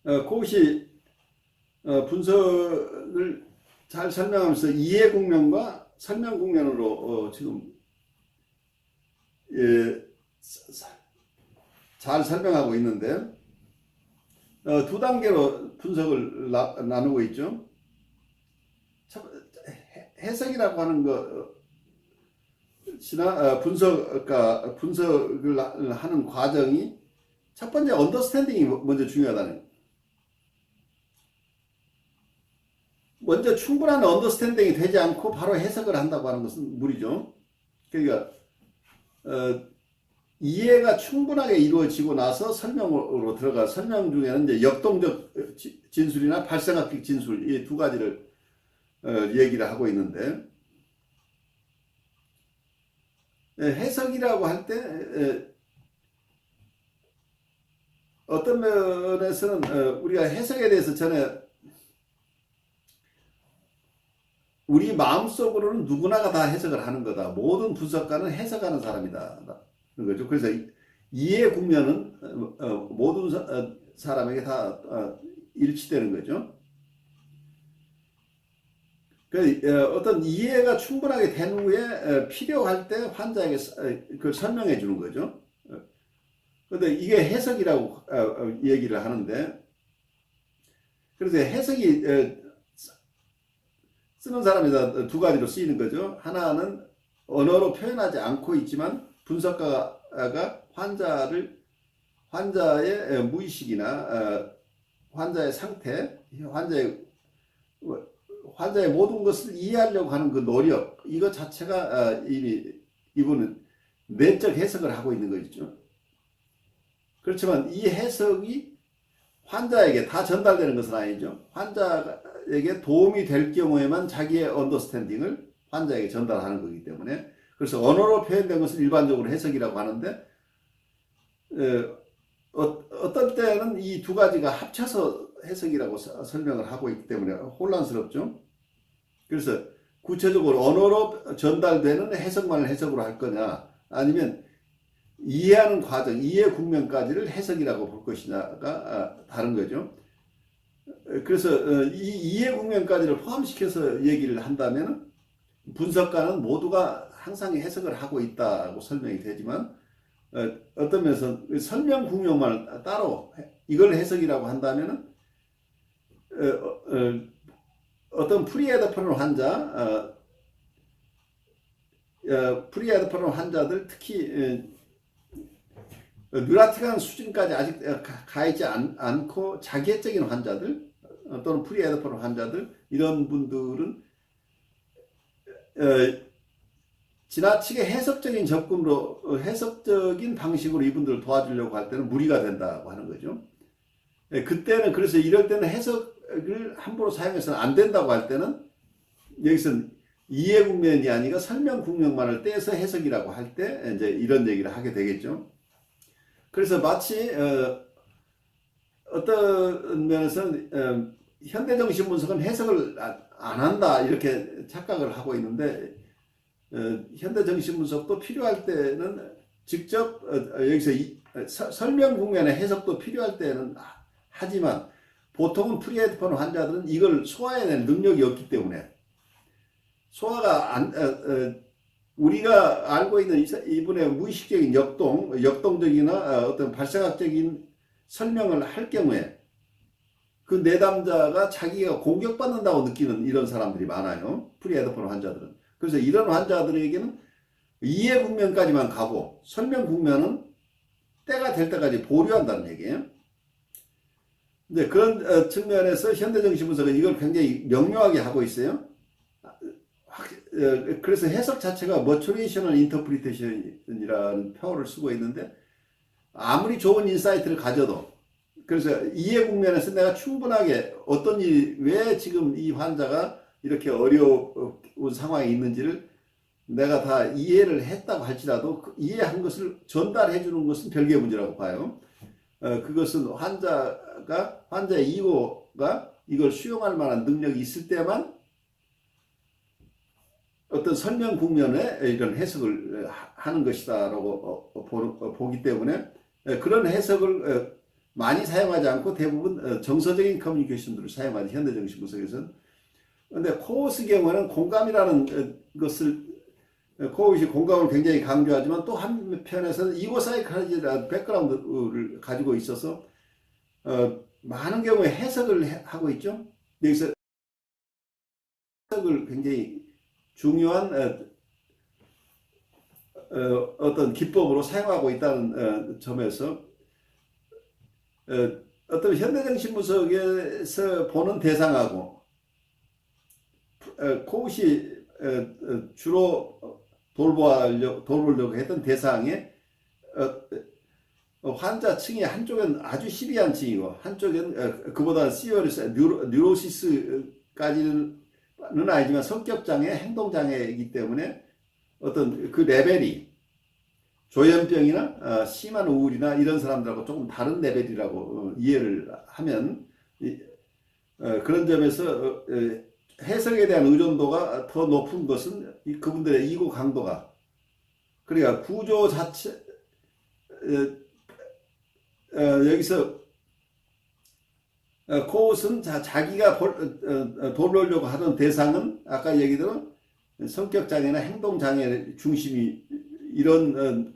그것이 분석을 잘 설명하면서 이해 국면과 설명 국면으로 지금 예, 잘 설명하고 있는데 두 단계로 분석을 나누고 있죠. 해석이라고 하는 것이나 분석을 하는 과정이 첫 번째 언더스탠딩이 먼저 중요하다는, 먼저 충분한 언더스탠딩이 되지 않고 바로 해석을 한다고 하는 것은 무리죠. 그러니까 이해가 충분하게 이루어지고 나서 설명으로 들어가, 설명 중에는 이제 역동적 진술이나 발생학적 진술, 이 두 가지를 얘기를 하고 있는데, 해석이라고 할 때 어떤 면에서는 우리가 해석에 대해서 전에 우리 마음속으로는 누구나가 다 해석을 하는 거다. 모든 분석가는 해석하는 사람이다. 그죠? 그래서 이해 국면은 모든 사람에게 다 일치되는 거죠. 어떤 이해가 충분하게 된 후에 필요할 때 환자에게 그걸 설명해 주는 거죠. 그런데 이게 해석이라고 얘기를 하는데, 그래서 해석이 쓰는 사람이 두 가지로 쓰이는 거죠. 하나는 언어로 표현하지 않고 있지만 분석가가 환자의 무의식이나 환자의 상태, 환자의 모든 것을 이해하려고 하는 그 노력, 이것 자체가 이미 이분은 내적 해석을 하고 있는 거죠. 그렇지만 이 해석이 환자에게 다 전달되는 것은 아니죠. 환자에게 도움이 될 경우에만 자기의 언더스탠딩을 환자에게 전달하는 거기 때문에, 그래서 언어로 표현된 것을 일반적으로 해석이라고 하는데, 어떤 때는 이 두 가지가 합쳐서 해석이라고 설명을 하고 있기 때문에 혼란스럽죠. 그래서 구체적으로 언어로 전달되는 해석만을 해석으로 할 거냐, 아니면 이해하는 과정, 이해 국면까지를 해석이라고 볼 것이냐가 다른 거죠. 그래서 이 이해 국면까지를 포함시켜서 얘기를 한다면 분석가는 모두가 항상 해석을 하고 있다고 설명이 되지만, 어떤 면에서 설명 국면만 따로 이걸 해석이라고 한다면 어떤 프리헤드퍼런 환자, 프리헤드퍼런 환자들, 특히 뉴라틱한 수준까지 아직 가 있지 않고 자기애적인 환자들 또는 프리헤드퍼런 환자들, 이런 분들은 지나치게 해석적인 접근으로, 해석적인 방식으로 이분들을 도와주려고 할 때는 무리가 된다고 하는 거죠. 그때는, 그래서 이럴 때는 해석을 함부로 사용해서는 안 된다고 할 때는, 여기서는 이해 국면이 아니라 설명 국면만을 떼서 해석이라고 할 때 이제 이런 얘기를 하게 되겠죠. 그래서 마치 어떤 면에서는 현대정신분석은 해석을 안 한다 이렇게 착각을 하고 있는데, 현대정신분석도 필요할 때는 직접 여기서 설명 국면의 해석도 필요할 때는 하지만, 보통은 프리헤드폰 환자들은 이걸 소화해낼 능력이 없기 때문에, 소화가 우리가 알고 있는 이분의 무의식적인 역동적이나 어떤 발생학적인 설명을 할 경우에 그 내담자가 자기가 공격받는다고 느끼는 이런 사람들이 많아요. 프리헤드폰 환자들은. 그래서 이런 환자들에게는 이해 국면까지만 가고 설명 국면은 때가 될 때까지 보류한다는 얘기예요. 이제 그런 측면에서 현대정신분석은 이걸 굉장히 명료하게 하고 있어요. 그래서 해석 자체가 motivational interpretation이라는 표현을 쓰고 있는데, 아무리 좋은 인사이트를 가져도, 그래서 이해 국면에서 내가 충분하게 어떤 일이, 왜 지금 이 환자가 이렇게 어려운 상황에 있는지를 내가 다 이해를 했다고 할지라도 이해한 것을 전달해 주는 것은 별개의 문제라고 봐요. 그것은 환자의 이고가 이걸 수용할 만한 능력이 있을 때만 어떤 설명 국면에 이런 해석을 하는 것이다라고 보기 때문에, 그런 해석을 많이 사용하지 않고 대부분 정서적인 커뮤니케이션들을 사용하는 현대정신분석에서는. 근데 코웃의 경우는 공감이라는 것을 코웃이 공감을 굉장히 강조하지만 또 한편에서는 이고 사이콜로지라는 백그라운드를 가지고 있어서 많은 경우에 해석을 하고 있죠. 여기서 해석을 굉장히 중요한 어떤 기법으로 사용하고 있다는 점에서 어떤 현대정신분석에서 보는 대상하고 코웃이 주로 돌보려고 했던 대상의 환자층이 한쪽은 아주 시비한 층이고 한쪽은 그보다 시리어스 뉴로시스까지는 아니지만 성격장애, 행동장애이기 때문에 어떤 그 레벨이 조현병이나 심한 우울이나 이런 사람들하고 조금 다른 레벨이라고 이해를 하면 그런 점에서 해석에 대한 의존도가 더 높은 것은 그분들의 이고 강도가, 그러니까 구조 자체 여기서 코웃은 자기가 돌보려고 하던 대상은 아까 얘기대로 성격장애나 행동장애 중심이 이런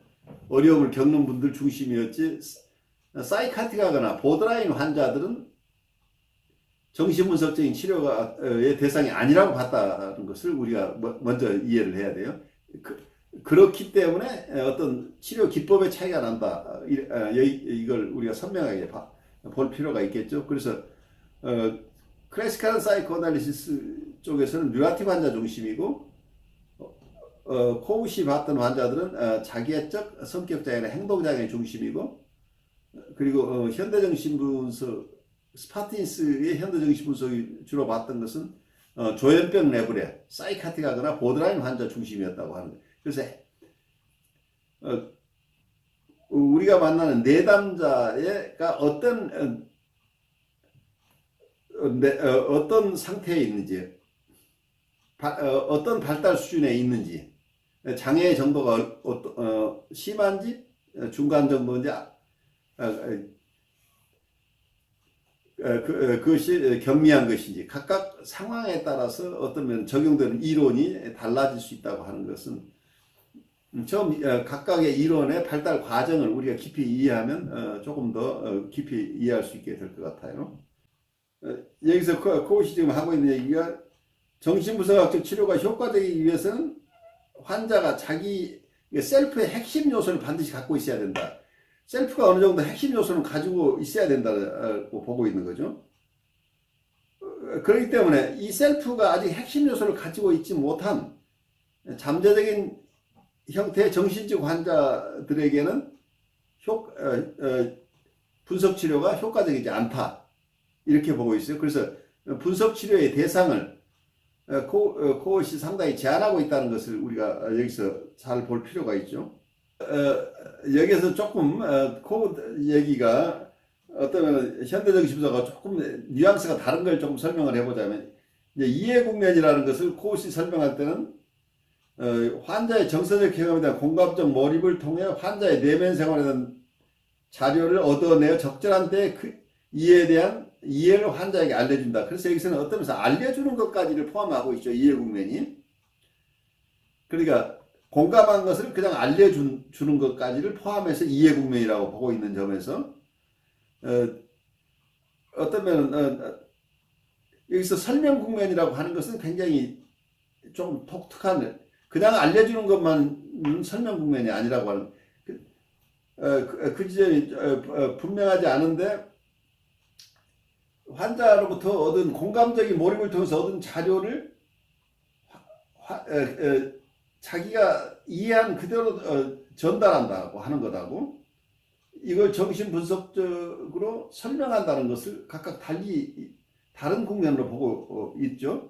어려움을 겪는 분들 중심이었지, 사이카틱하거나 보드라인 환자들은 정신분석적인 치료의 대상이 아니라고 봤다는 것을 우리가 먼저 이해를 해야 돼요. 그렇기 때문에 어떤 치료 기법의 차이가 난다. 이걸 우리가 선명하게 볼 필요가 있겠죠. 그래서 클래시컬 사이코애널리시스 쪽에서는 뉴라틱 환자 중심이고 코웃이 봤던 환자들은 자기애적 성격장애나 행동장애 중심이고, 그리고 현대정신분석 스파틴스의 현대정신분석이 주로 봤던 것은 조현병 레벨의 사이카틱하거나 보드라인 환자 중심이었다고 하는 거예요. 그래서 우리가 만나는 내담자가 어떤 상태에 있는지, 어떤 발달 수준에 있는지, 장애의 정도가 심한지 중간 정도인지 그것이 경미한 것인지 각각 상황에 따라서 어떤 면 적용되는 이론이 달라질 수 있다고 하는 것은 처음 각각의 이론의 발달 과정을 우리가 깊이 이해하면 조금 더 깊이 이해할 수 있게 될 것 같아요. 여기서 코웃이 지금 하고 있는 얘기가 정신분석학적 치료가 효과되기 위해서는 환자가 자기 셀프의 핵심 요소를 반드시 갖고 있어야 된다. 셀프가 어느 정도 핵심 요소는 가지고 있어야 된다고 보고 있는 거죠. 그렇기 때문에 이 셀프가 아직 핵심 요소를 가지고 있지 못한 잠재적인 형태의 정신적 환자들에게는 분석 치료가 효과적이지 않다. 이렇게 보고 있어요. 그래서 분석 치료의 대상을 코웃이 상당히 제한하고 있다는 것을 우리가 여기서 잘 볼 필요가 있죠. 여기서 조금 코웃 얘기가 어떤 현대정신분석과 조금 뉘앙스가 다른 걸 조금 설명을 해보자면, 이제 이해 국면이라는 것을 코웃이 설명할 때는 환자의 정서적 경험에 대한 공감적 몰입을 통해 환자의 내면 생활에 대한 자료를 얻어내어 적절한 때 그 이해에 대한 이해를 환자에게 알려준다. 그래서 여기서는 어떤 면에서 알려주는 것까지를 포함하고 있죠. 이해 국면이. 그러니까 공감한 것을 그냥 알려주는 것까지를 포함해서 이해 국면이라고 보고 있는 점에서 어떤 면은 여기서 설명 국면이라고 하는 것은 굉장히 좀 독특한, 그냥 알려주는 것만 설명 국면이 아니라고 하는 그 지점이 분명하지 않은데, 환자로부터 얻은 공감적인 몰입을 통해서 얻은 자료를 자기가 이해한 그대로 전달한다고 하는 것하고, 이걸 정신분석적으로 설명한다는 것을 각각 다른 국면으로 보고 있죠.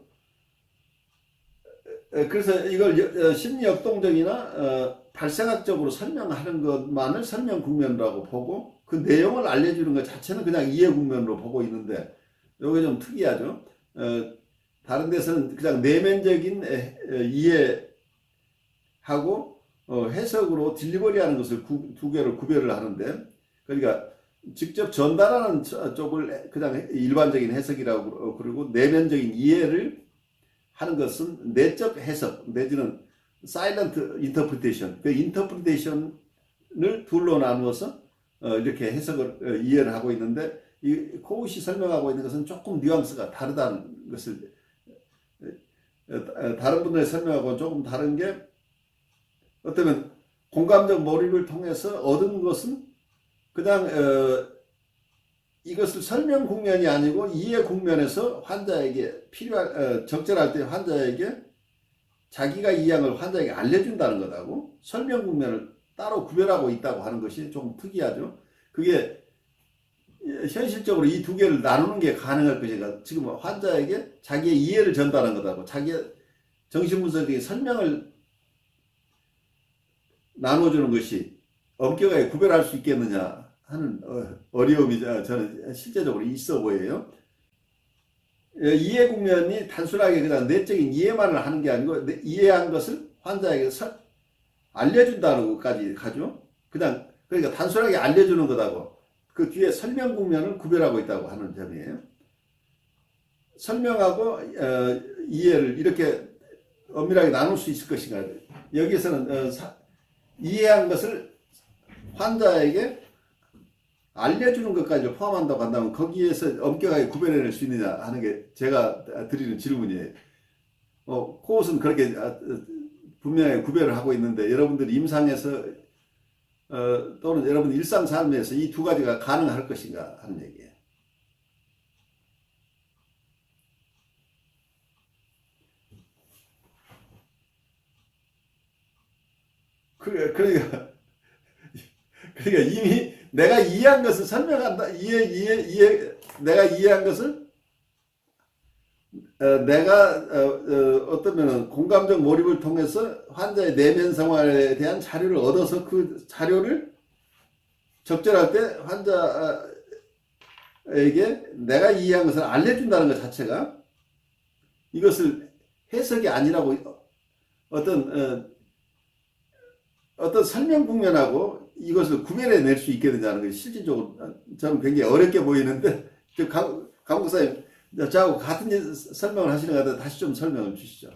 그래서 이걸 심리역동적이나 발생학적으로 설명하는 것만을 설명 국면이라고 보고, 그 내용을 알려주는 것 자체는 그냥 이해 국면으로 보고 있는데, 이게 좀 특이하죠. 다른 데서는 그냥 내면적인 이해하고 해석으로 딜리버리하는 것을 두 개로 구별을 하는데, 그러니까 직접 전달하는 쪽을 그냥 일반적인 해석이라고 그러고 내면적인 이해를 하는 것은 내적 해석 내지는 사일런트 인터프리테이션 그 인터프리테이션을 둘로 나누어서 이렇게 해석을 이해를 하고 있는데 이 코웃이 설명하고 있는 것은 조금 뉘앙스가 다르다는 것을 다른 분들의 설명하고 조금 다른 게 어쩌면 공감적 몰입을 통해서 얻은 것은 그냥 이것을 설명 국면이 아니고 이해 국면에서 환자에게 필요할 적절할 때 환자에게 자기가 이해한 걸 환자에게 알려준다는 것하고 설명 국면을 따로 구별하고 있다고 하는 것이 좀 특이하죠. 그게 현실적으로 이 두 개를 나누는 게 가능할 것인가. 지금 환자에게 자기의 이해를 전달하는 것하고 자기의 정신분석적인 설명을 나눠주는 것이 엄격하게 구별할 수 있겠느냐 하는 어려움이 저는 실제적으로 있어 보여요. 이해 국면이 단순하게 그냥 내적인 이해만을 하는 게 아니고 이해한 것을 환자에게 알려준다는 것까지 가죠. 그냥 그러니까 단순하게 알려주는 것하고 그 뒤에 설명 국면을 구별하고 있다고 하는 점이에요. 설명하고 이해를 이렇게 엄밀하게 나눌 수 있을 것인가. 여기서는 이해한 것을 환자에게 알려주는 것까지 포함한다고 한다면 거기에서 엄격하게 구별해낼 수 있느냐 하는 게 제가 드리는 질문이에요. 코웃은 그렇게 분명히 구별을 하고 있는데 여러분들 임상에서 또는 여러분 일상 삶에서 이 두 가지가 가능할 것인가 하는 얘기예요. 그러니까 이미 내가 이해한 것을 설명한다. 내가 이해한 것을 내가 어떠면 공감적 몰입을 통해서 환자의 내면 생활에 대한 자료를 얻어서 그 자료를 적절할 때 환자에게 내가 이해한 것을 알려준다는 것 자체가 이것을 해석이 아니라고 어떤 설명 국면하고 이것을 구별해낼 수 있게 되자는 것이 실질적으로 저는 굉장히 어렵게 보이는데 강 목사님 저하고 같은 설명을 하시는 것 같아서 다시 좀 설명을 주시죠.